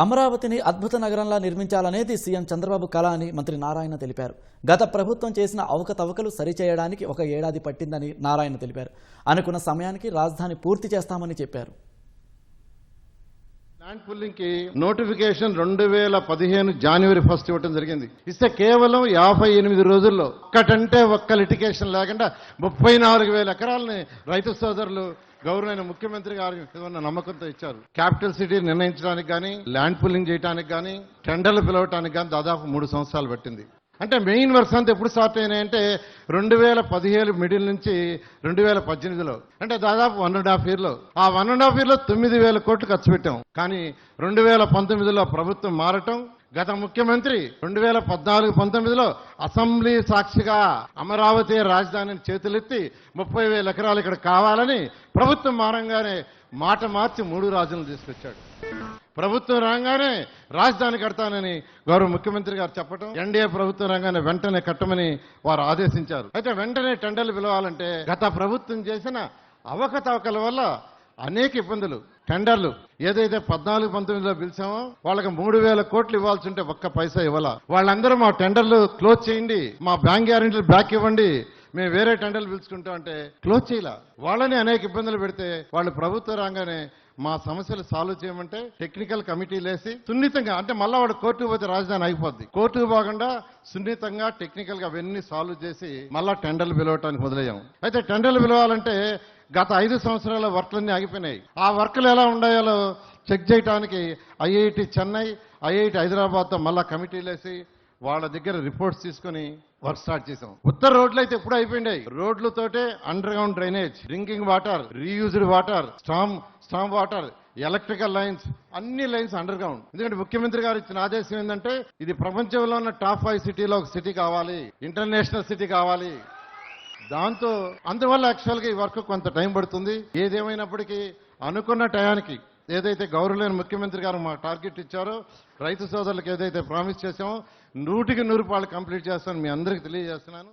అమరావతిని అద్భుత నగరంలా నిర్మించాలనేది సీఎం చంద్రబాబు కల అని మంత్రి నారాయణ తెలిపారు. గత ప్రభుత్వం చేసిన అవకతవకలు సరిచేయడానికి 1 ఏడాది పట్టిందని నారాయణ తెలిపారు. అనుకున్న సమయానికి రాజధాని పూర్తి చేస్తామని చెప్పారు. ల్యాండ్ పుల్లింగ్ కి నోటిఫికేషన్ 2015 జనవరి 1 ఇవ్వడం జరిగింది. ఇస్తే కేవలం 58 రోజుల్లో ఒక్కటంటే ఒక్క లిటిగేషన్ లేకుండా 34,000 ఎకరాలని రైతు సోదరులు గౌరవైన ముఖ్యమంత్రి గారు ఉన్న నమ్మకంతో ఇచ్చారు. క్యాపిటల్ సిటీ నిర్ణయించడానికి కానీ, ల్యాండ్ పుల్లింగ్ చేయడానికి కానీ, టెండర్లు పిలవటానికి కానీ దాదాపు 3 సంవత్సరాలు పట్టింది. అంటే మెయిన్ వర్క్స్ అంతా ఎప్పుడు స్టార్ట్ అయినాయంటే 2017 మిడిల్ నుంచి 2018లో, అంటే దాదాపు 1.5 ఇయర్లో. ఆ 1.5 ఇయర్లో 9,000 కోట్లు ఖర్చు పెట్టాం. కానీ 2019లో ప్రభుత్వం మారటం, గత ముఖ్యమంత్రి 2014-19లో అసెంబ్లీ సాక్షిగా అమరావతి రాజధానిని చేతులెత్తి 30,000 ఎకరాలు ఇక్కడ కావాలని ప్రభుత్వం మారంగానే మాట మార్చి 3 రాజధానులు తీసుకొచ్చాడు. ప్రభుత్వం రాగానే రాజధాని కడతానని గౌరవ ముఖ్యమంత్రి గారు చెప్పడం, ఎన్డీఏ ప్రభుత్వం రాగానే వెంటనే కట్టమని వారు ఆదేశించారు. అయితే వెంటనే టెండర్లు పిలవాలంటే గత ప్రభుత్వం చేసిన అవకతవకల వల్ల అనేక ఇబ్బందులు. టెండర్లు ఏదైతే 14-19లో పిలిచామో వాళ్ళకి 3,000 కోట్లు ఇవ్వాల్సి ఉంటే ఒక్క పైసా ఇవ్వాల. వాళ్ళందరూ మా టెండర్లు క్లోజ్ చేయండి, మా బ్యాంక్ గ్యారెంటీలు బ్యాక్ ఇవ్వండి, మేము వేరే టెండర్లు పిలుచుకుంటాం అంటే క్లోజ్ చేయాల. వాళ్ళని అనేక ఇబ్బందులు పెడితే వాళ్ళు ప్రభుత్వం రాగానే మా సమస్యలు సాల్వ్ చేయమంటే టెక్నికల్ కమిటీలు వేసి సున్నితంగా, అంటే మళ్ళా వాడు కోర్టుకు పోతే రాజధాని అయిపోద్ది, కోర్టుకు పోకుండా సున్నితంగా టెక్నికల్ గా అవన్నీ సాల్వ్ చేసి మళ్ళా టెండర్లు పిలవటానికి మొదలయ్యాం. అయితే టెండర్లు పిలవాలంటే గత 5 సంవత్సరాల వర్క్లన్నీ ఆగిపోయినాయి. ఆ వర్క్లు ఎలా ఉన్నాయో చెక్ చేయడానికి ఐఐటి చెన్నై, ఐఐటి హైదరాబాద్తో మళ్ళా కమిటీలు వేసి వాళ్ళ దగ్గర రిపోర్ట్స్ తీసుకుని వర్క్ స్టార్ట్ చేసాం. ఉత్తర రోడ్లు అయితే ఎప్పుడు అయిపోయినాయి. రోడ్లతోటే underground drainage, drinking water, reused water, storm water, electrical lines, అన్ని లైన్స్ అండర్ గ్రౌండ్. ఎందుకంటే ముఖ్యమంత్రి గారు ఇచ్చిన ఆదేశం ఏంటంటే ఇది ప్రపంచంలో ఉన్న టాప్ 5 సిటీలో ఒక సిటీ కావాలి, ఇంటర్నేషనల్ సిటీ కావాలి. దాంతో అందువల్ల యాక్చువల్గా ఈ వర్క్ కొంత టైం పడుతుంది. ఏదేమైనప్పటికీ అనుకున్న టయానికి ఏదైతే గౌరవలేని ముఖ్యమంత్రి గారు మా టార్గెట్ ఇచ్చారో, రైతు సోదరులకు ఏదైతే ప్రామిస్ చేశామో 100% కంప్లీట్ చేస్తానని మీ అందరికీ తెలియజేస్తున్నాను.